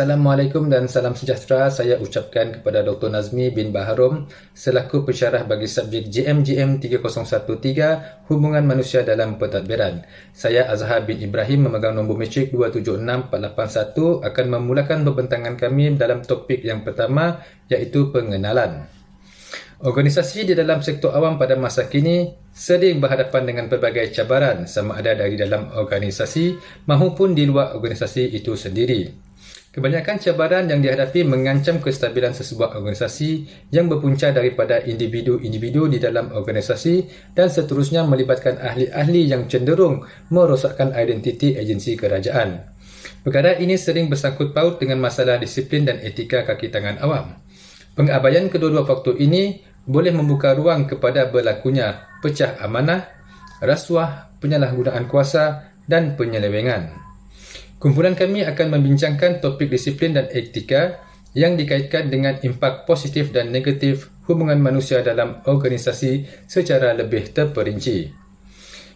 Assalamualaikum dan salam sejahtera. Saya ucapkan kepada Dr. Nazmi bin Baharom selaku pensyarah bagi subjek JMJM 3013 Hubungan Manusia dalam Pentadbiran. Saya Azhar bin Ibrahim memegang nombor matrik 276481 akan memulakan pembentangan kami dalam topik yang pertama iaitu pengenalan. Organisasi di dalam sektor awam pada masa kini sering berhadapan dengan pelbagai cabaran sama ada dari dalam organisasi maupun di luar organisasi itu sendiri. Kebanyakan cabaran yang dihadapi mengancam kestabilan sesebuah organisasi yang berpunca daripada individu-individu di dalam organisasi dan seterusnya melibatkan ahli-ahli yang cenderung merosakkan identiti agensi kerajaan. Perkara ini sering bersangkut paut dengan masalah disiplin dan etika kaki tangan awam. Pengabaian kedua-dua faktor ini boleh membuka ruang kepada berlakunya pecah amanah, rasuah, penyalahgunaan kuasa dan penyelewengan. Kumpulan kami akan membincangkan topik disiplin dan etika yang dikaitkan dengan impak positif dan negatif hubungan manusia dalam organisasi secara lebih terperinci.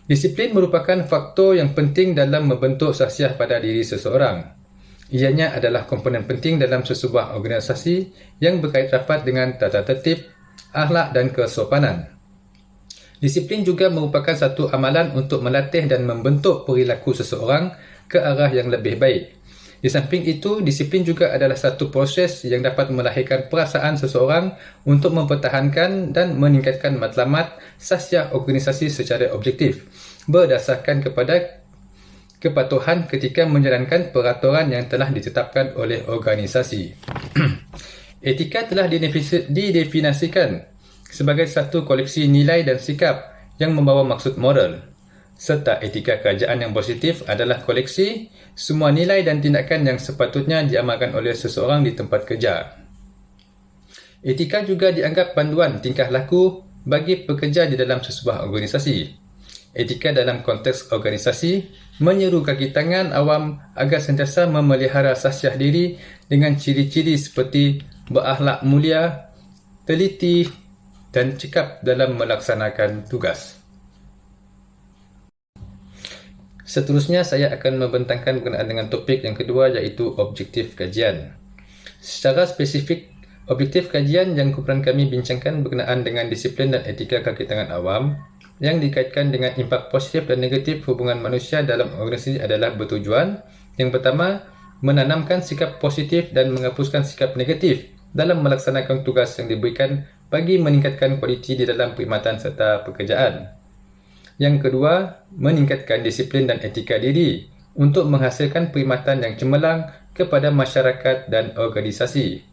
Disiplin merupakan faktor yang penting dalam membentuk sahsiah pada diri seseorang. Ianya adalah komponen penting dalam sesebuah organisasi yang berkait rapat dengan tata tertib, akhlak dan kesopanan. Disiplin juga merupakan satu amalan untuk melatih dan membentuk perilaku seseorang ke arah yang lebih baik. Di samping itu, disiplin juga adalah satu proses yang dapat melahirkan perasaan seseorang untuk mempertahankan dan meningkatkan matlamat sahsiah organisasi secara objektif berdasarkan kepada kepatuhan ketika menjalankan peraturan yang telah ditetapkan oleh organisasi. Etika telah didefinisikan sebagai satu koleksi nilai dan sikap yang membawa maksud moral. Serta etika kerajaan yang positif adalah koleksi semua nilai dan tindakan yang sepatutnya diamalkan oleh seseorang di tempat kerja. Etika juga dianggap panduan tingkah laku bagi pekerja di dalam sesebuah organisasi. Etika dalam konteks organisasi menyeru kaki tangan awam agar sentiasa memelihara sahsiah diri dengan ciri-ciri seperti berakhlak mulia, teliti dan cekap dalam melaksanakan tugas. Seterusnya, saya akan membentangkan berkenaan dengan topik yang kedua iaitu objektif kajian. Secara spesifik, objektif kajian yang kumpulan kami bincangkan berkenaan dengan disiplin dan etika kaki tangan awam yang dikaitkan dengan impak positif dan negatif hubungan manusia dalam organisasi adalah bertujuan yang pertama, menanamkan sikap positif dan menghapuskan sikap negatif dalam melaksanakan tugas yang diberikan bagi meningkatkan kualiti di dalam perkhidmatan serta pekerjaan. Yang kedua, meningkatkan disiplin dan etika diri untuk menghasilkan perkhidmatan yang cemerlang kepada masyarakat dan organisasi.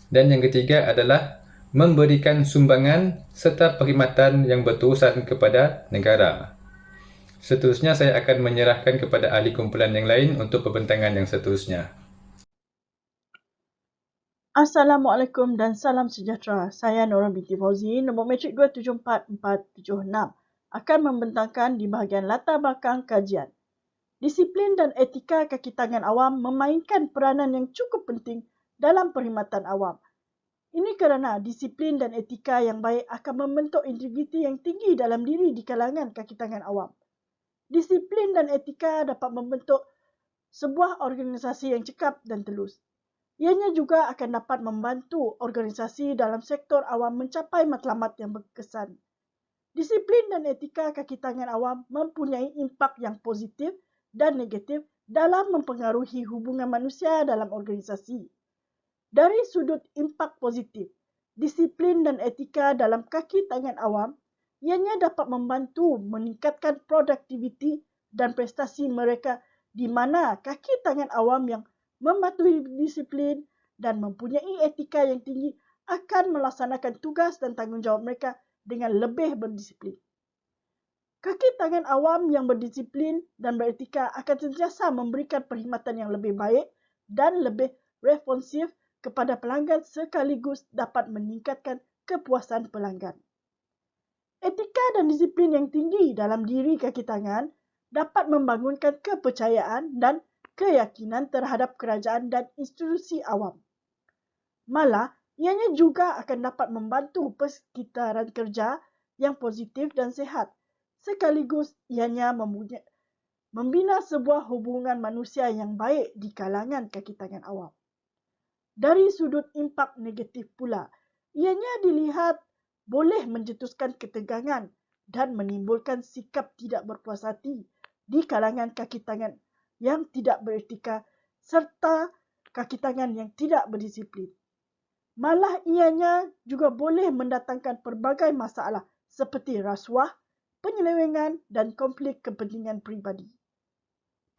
Dan yang ketiga adalah memberikan sumbangan serta perkhidmatan yang berterusan kepada negara. Seterusnya, saya akan menyerahkan kepada ahli kumpulan yang lain untuk pembentangan yang seterusnya. Assalamualaikum dan salam sejahtera. Saya Nora binti Fauzi, nombor matrik 274476. Akan membentangkan di bahagian latar belakang kajian. Disiplin dan etika kaki tangan awam memainkan peranan yang cukup penting dalam perkhidmatan awam. Ini kerana disiplin dan etika yang baik akan membentuk integriti yang tinggi dalam diri di kalangan kaki tangan awam. Disiplin dan etika dapat membentuk sebuah organisasi yang cekap dan telus. Ianya juga akan dapat membantu organisasi dalam sektor awam mencapai matlamat yang berkesan. Disiplin dan etika kaki tangan awam mempunyai impak yang positif dan negatif dalam mempengaruhi hubungan manusia dalam organisasi. Dari sudut impak positif, disiplin dan etika dalam kaki tangan awam ianya dapat membantu meningkatkan produktiviti dan prestasi mereka di mana kaki tangan awam yang mematuhi disiplin dan mempunyai etika yang tinggi akan melaksanakan tugas dan tanggungjawab mereka dengan lebih berdisiplin. Kaki tangan awam yang berdisiplin dan beretika akan sentiasa memberikan perkhidmatan yang lebih baik dan lebih responsif kepada pelanggan sekaligus dapat meningkatkan kepuasan pelanggan. Etika dan disiplin yang tinggi dalam diri kaki tangan dapat membangunkan kepercayaan dan keyakinan terhadap kerajaan dan institusi awam. Malah, ianya juga akan dapat membantu persekitaran kerja yang positif dan sehat. Sekaligus ianya membina sebuah hubungan manusia yang baik di kalangan kaki tangan awam. Dari sudut impak negatif pula, ianya dilihat boleh mencetuskan ketegangan dan menimbulkan sikap tidak berpuas hati di kalangan kaki tangan yang tidak beretika serta kaki tangan yang tidak berdisiplin. Malah ianya juga boleh mendatangkan pelbagai masalah seperti rasuah, penyelewengan dan konflik kepentingan peribadi.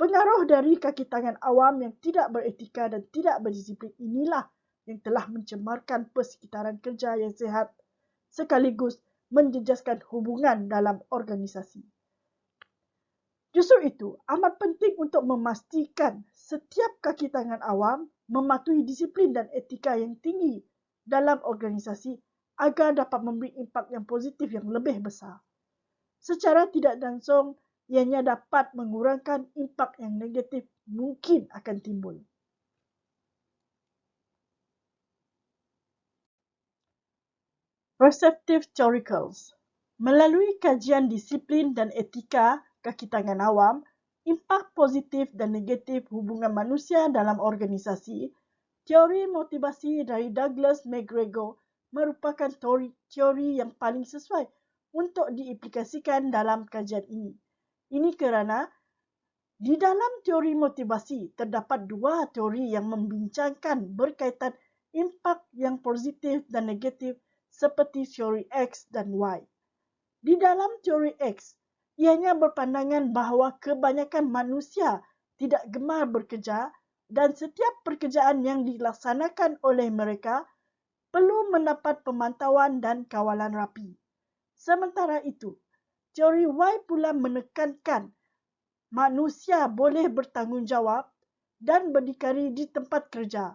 Pengaruh dari kaki tangan awam yang tidak beretika dan tidak berdisiplin inilah yang telah mencemarkan persekitaran kerja yang sihat sekaligus menjejaskan hubungan dalam organisasi. Justru itu, amat penting untuk memastikan setiap kaki tangan awam mematuhi disiplin dan etika yang tinggi dalam organisasi agar dapat memberi impak yang positif yang lebih besar. Secara tidak langsung, ianya dapat mengurangkan impak yang negatif mungkin akan timbul. Perceptive Theoricals. Melalui kajian disiplin dan etika kaki tangan awam, impak positif dan negatif hubungan manusia dalam organisasi, teori motivasi dari Douglas McGregor merupakan teori yang paling sesuai untuk diaplikasikan dalam kajian ini. Ini kerana di dalam teori motivasi terdapat dua teori yang membincangkan berkaitan impak yang positif dan negatif seperti teori X dan Y. Di dalam teori X, ianya berpandangan bahawa kebanyakan manusia tidak gemar bekerja dan setiap pekerjaan yang dilaksanakan oleh mereka perlu mendapat pemantauan dan kawalan rapi. Sementara itu, teori Y pula menekankan manusia boleh bertanggungjawab dan berdikari di tempat kerja.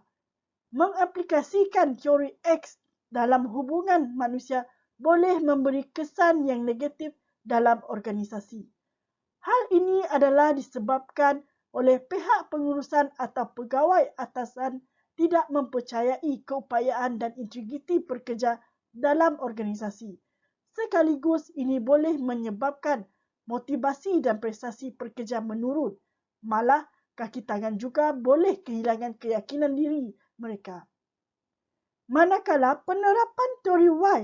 Mengaplikasikan teori X dalam hubungan manusia boleh memberi kesan yang negatif dalam organisasi. Hal ini adalah disebabkan oleh pihak pengurusan atau pegawai atasan tidak mempercayai keupayaan dan integriti pekerja dalam organisasi. Sekaligus ini boleh menyebabkan motivasi dan prestasi pekerja menurun. Malah kaki tangan juga boleh kehilangan keyakinan diri mereka. Manakala penerapan teori Y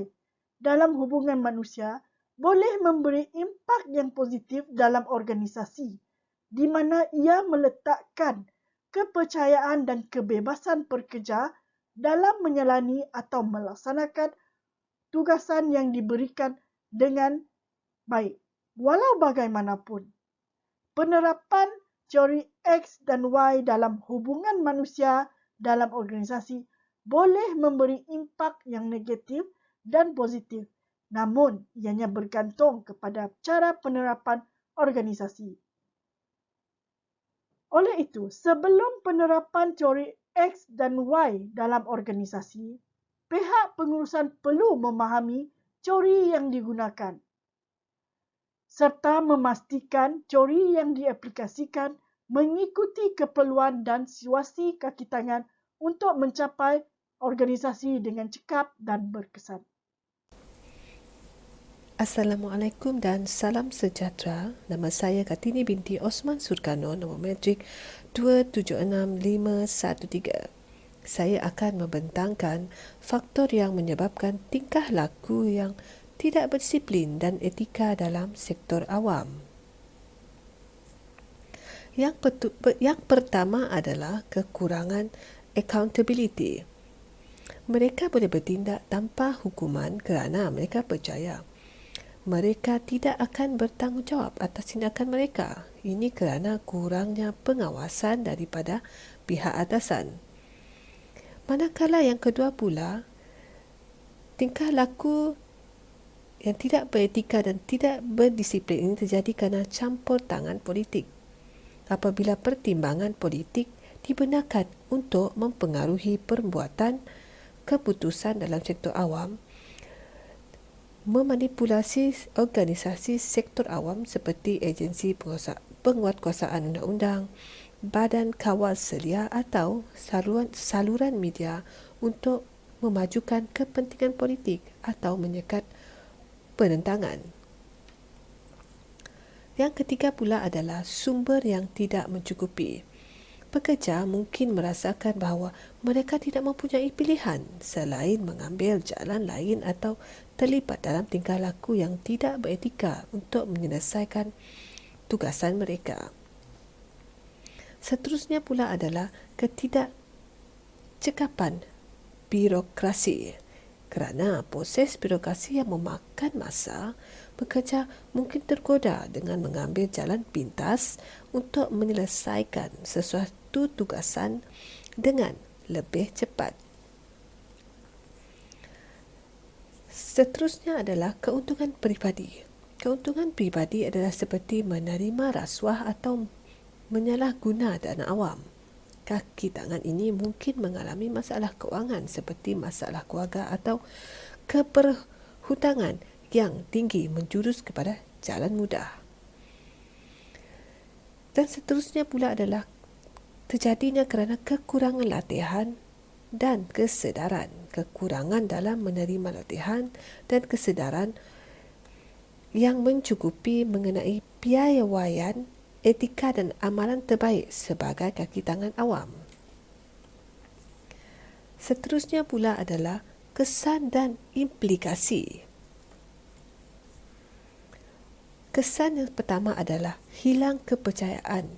dalam hubungan manusia boleh memberi impak yang positif dalam organisasi, di mana ia meletakkan kepercayaan dan kebebasan pekerja dalam menjalani atau melaksanakan tugasan yang diberikan dengan baik. Walau bagaimanapun, penerapan teori X dan Y dalam hubungan manusia dalam organisasi boleh memberi impak yang negatif dan positif, namun ianya bergantung kepada cara penerapan organisasi. Oleh itu, sebelum penerapan teori X dan Y dalam organisasi, pihak pengurusan perlu memahami teori yang digunakan serta memastikan teori yang diaplikasikan mengikuti keperluan dan situasi kaki tangan untuk mencapai organisasi dengan cekap dan berkesan. Assalamualaikum dan salam sejahtera. Nama saya Kartini binti Osman Surkano, nombor metrik 276513. Saya akan membentangkan faktor yang menyebabkan tingkah laku yang tidak berdisiplin dan etika dalam sektor awam. Yang pertama adalah kekurangan accountability. Mereka boleh bertindak tanpa hukuman kerana mereka percaya mereka tidak akan bertanggungjawab atas tindakan mereka. Ini kerana kurangnya pengawasan daripada pihak atasan. Manakala yang kedua pula, tingkah laku yang tidak beretika dan tidak berdisiplin ini terjadi kerana campur tangan politik. Apabila pertimbangan politik dibenarkan untuk mempengaruhi perbuatan keputusan dalam sektor awam, memanipulasi organisasi sektor awam seperti agensi penguatkuasaan undang-undang, badan kawal selia atau saluran media untuk memajukan kepentingan politik atau menyekat penentangan. Yang ketiga pula adalah sumber yang tidak mencukupi. Pekerja mungkin merasakan bahawa mereka tidak mempunyai pilihan selain mengambil jalan lain atau terlibat dalam tingkah laku yang tidak beretika untuk menyelesaikan tugasan mereka. Seterusnya pula adalah ketidakcekapan birokrasi. Kerana proses birokrasi yang memakan masa, pekerja mungkin tergoda dengan mengambil jalan pintas untuk menyelesaikan sesuatu tugasan dengan lebih cepat. Seterusnya adalah keuntungan peribadi. Keuntungan peribadi adalah seperti menerima rasuah atau menyalahguna dana awam. Kaki tangan ini mungkin mengalami masalah kewangan seperti masalah keluarga atau keperhutangan yang tinggi menjurus kepada jalan mudah. Dan seterusnya pula adalah terjadinya kerana kekurangan latihan dan kesedaran. Kekurangan dalam menerima latihan dan kesedaran yang mencukupi mengenai piawaian, etika dan amalan terbaik sebagai kaki tangan awam. Seterusnya pula adalah kesan dan implikasi. Kesan yang pertama adalah hilang kepercayaan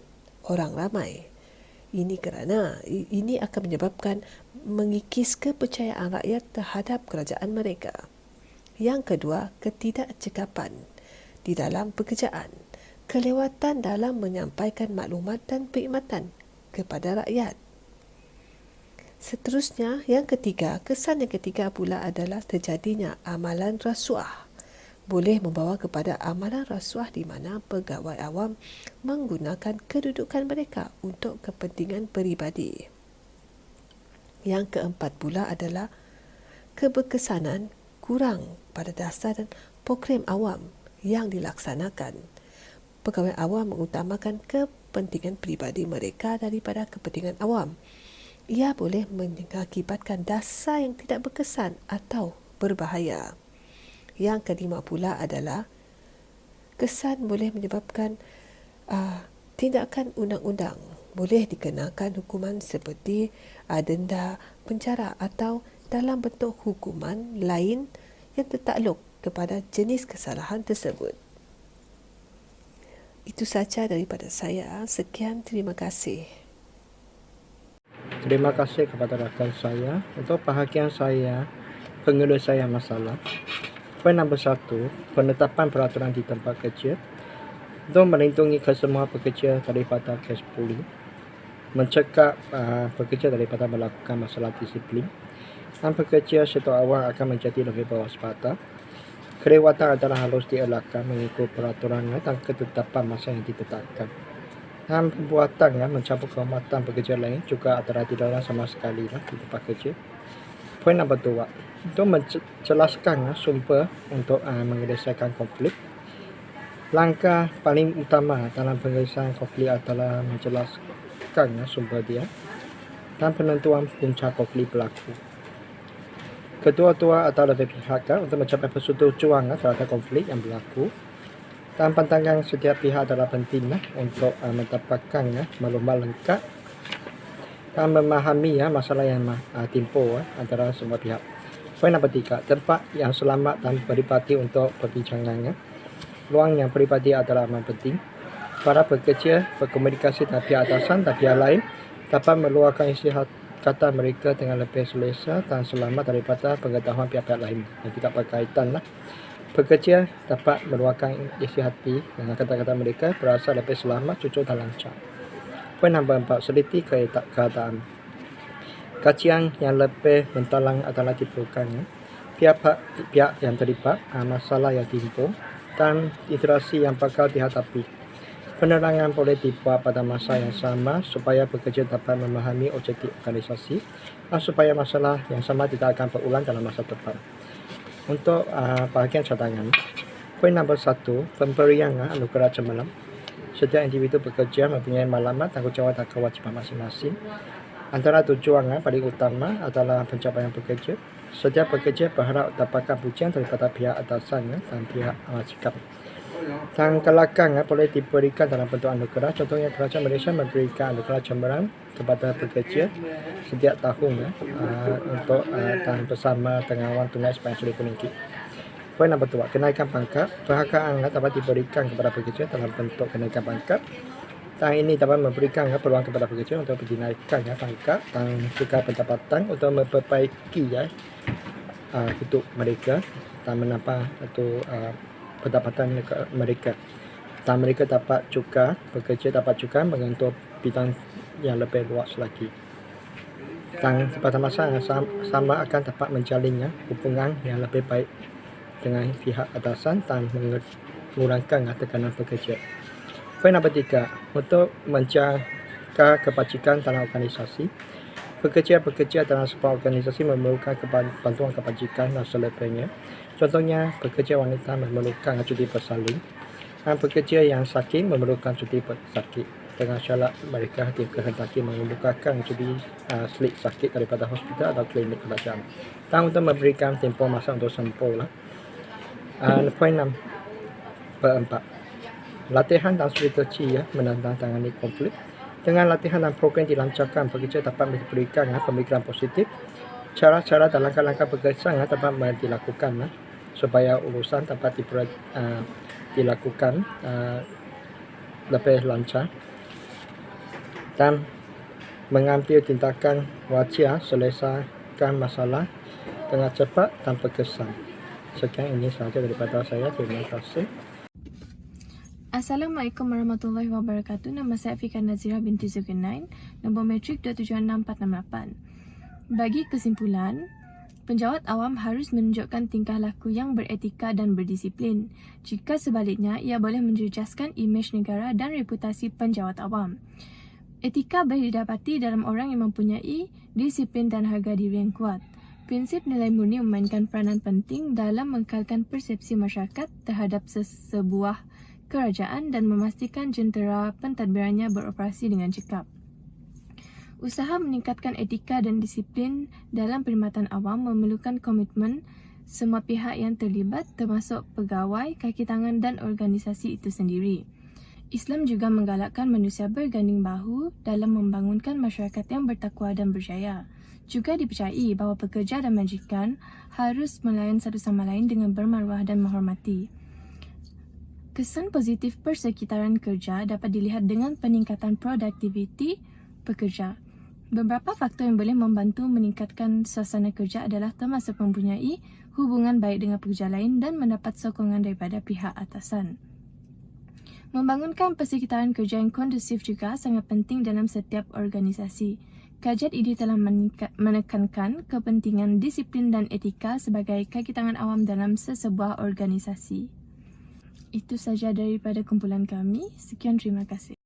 orang ramai. Ini kerana ini akan menyebabkan mengikis kepercayaan rakyat terhadap kerajaan mereka. Yang kedua, ketidakcekapan di dalam pekerjaan. Kelewatan dalam menyampaikan maklumat dan perkhidmatan kepada rakyat. Seterusnya, kesan yang ketiga pula adalah terjadinya amalan rasuah. Boleh membawa kepada amalan rasuah di mana pegawai awam menggunakan kedudukan mereka untuk kepentingan peribadi. Yang keempat pula adalah keberkesanan kurang pada dasar dan program awam yang dilaksanakan. Pegawai awam mengutamakan kepentingan peribadi mereka daripada kepentingan awam. Ia boleh mengakibatkan dasar yang tidak berkesan atau berbahaya. Yang kelima pula adalah kesan boleh menyebabkan tindakan undang-undang. Boleh dikenakan hukuman seperti denda, penjara atau dalam bentuk hukuman lain yang tertakluk kepada jenis kesalahan tersebut. Itu sahaja daripada saya. Sekian, terima kasih. Terima kasih kepada rakan saya. Untuk bahagian saya, penyelesaian masalah. Poin nombor 1, penetapan peraturan di tempat kerja untuk melindungi kesemua pekerja daripada kes puli, mencegah pekerja daripada melakukan masalah disiplin, dan pekerja sejak awal akan menjadi lebih berwaspada. Kelewatan adalah harus dielakkan mengikut peraturan dan ketetapan masa yang ditetapkan. Dan perbuatan mencabut kehormatan pekerja lain juga adalah tidak sama sekali di tempat kerja. Poin nombor 2, untuk menjelaskan sumber untuk menyelesaikan konflik. Langkah paling utama dalam penyelesaian konflik adalah menjelaskan sumber dia dan penentuan punca konflik berlaku. Kedua-dua adalah lebih pihak untuk mencapai persetujuan terhadap konflik yang berlaku, dan pandangan setiap pihak adalah penting untuk mendapatkan maklumat lengkap dan memahami masalah yang timbul antara semua pihak. Poin nombor 3, tempat yang selamat dan peribadi untuk perbincangan. Ruang yang peribadi adalah amat penting. Para pekerja berkomunikasi dengan pihak atasan dan pihak lain dapat meluahkan isi kata mereka dengan lebih selesa dan selamat daripada pengetahuan pihak-pihak lain yang tidak berkaitan. Pekerja dapat meluahkan isi hati dengan kata-kata mereka berasa lebih selamat, jujur dan lancar. Poin nombor 4, seliti keadaan. Kajian yang lebih mendalam adalah diperlukan. Pihak yang terlibat, masalah yang timbul dan interaksi yang bakal dihadapi. Penerangan boleh dibuat pada masa yang sama supaya pekerja dapat memahami objektif organisasi dan supaya masalah yang sama tidak akan berulang dalam masa depan. Untuk bahagian cadangan, poin nombor 1, pemberian anugerah cemerlang. Setiap individu bekerja mempunyai maklumat, tanggungjawab dan kewajipan masing-masing. Antara tujuan paling utama adalah pencapaian pekerja. Setiap pekerja berharap dapatkan pujian daripada pihak atasan dan pihak majikan. Sang kelakang boleh diberikan dalam bentuk anugerah. Contohnya kerajaan Malaysia memberikan anugerah cameran kepada pekerja setiap tahun untuk dan bersama dengan wang tunai sebanyak RM1,000. Poin nombor 2, kenaikan pangkat. Penghargaan dapat diberikan kepada pekerja dalam bentuk kenaikan pangkat. Dan ini dapat memberikan peluang kepada pekerja untuk dinaikkan pangkat dan juga pendapatan untuk memperbaiki hidup mereka dan menambah pendapatan mereka. Dan mereka dapat juga, pekerja dapat juga menyentuh bidang yang lebih luas lagi. Dan pada masa yang sama akan dapat menjalin hubungan yang lebih baik dengan pihak atasan dan mengurangkan tekanan pekerja. Poin nombor 3, untuk menjaga kebajikan dalam organisasi. Pekerja-pekerja dalam sebuah organisasi memerlukan bantuan kebajikan dan selebihnya. Contohnya, pekerja wanita memerlukan cuti bersalin dan pekerja yang sakit memerlukan cuti bersakit. Dengan syarat mereka dikehendaki membukakan cuti slip sakit daripada hospital atau klinik kerajaan. Dan untuk memberikan tempoh masa untuk sembuh. Poin nombor 4, latihan dan strategi menandatangani konflik. Dengan latihan dan program dilancarkan, pekerja dapat memberikan pemikiran positif. Cara-cara dan langkah-langkah pekerja dapat dilakukan supaya urusan dapat dilakukan lebih lancar dan mengambil tindakan wajar selesaikan masalah dengan cepat dan berkesan. Sekian ini sahaja daripada saya. Terima kasih. Assalamualaikum warahmatullahi wabarakatuh. Nama saya Afika Nazira binti Zulkarnain, nombor metrik 276468. Bagi kesimpulan, penjawat awam harus menunjukkan tingkah laku yang beretika dan berdisiplin. Jika sebaliknya, ia boleh menjejaskan imej negara dan reputasi penjawat awam. Etika boleh didapati dalam orang yang mempunyai disiplin dan harga diri yang kuat. Prinsip nilai murni memainkan peranan penting dalam mengekalkan persepsi masyarakat terhadap sebuah kerajaan dan memastikan jentera pentadbirannya beroperasi dengan cekap. Usaha meningkatkan etika dan disiplin dalam perkhidmatan awam memerlukan komitmen semua pihak yang terlibat termasuk pegawai, kaki tangan dan organisasi itu sendiri. Islam juga menggalakkan manusia berganding bahu dalam membangunkan masyarakat yang bertakwa dan berjaya. Juga dipercayai bahawa pekerja dan majikan harus melayan satu sama lain dengan bermaruah dan menghormati. Kesan positif persekitaran kerja dapat dilihat dengan peningkatan produktiviti pekerja. Beberapa faktor yang boleh membantu meningkatkan suasana kerja adalah termasuk mempunyai hubungan baik dengan pekerja lain dan mendapat sokongan daripada pihak atasan. Membangunkan persekitaran kerja yang kondusif juga sangat penting dalam setiap organisasi. Kajian ini telah menekankan kepentingan disiplin dan etika sebagai kaki tangan awam dalam sesebuah organisasi. Itu saja daripada kumpulan kami. Sekian, terima kasih.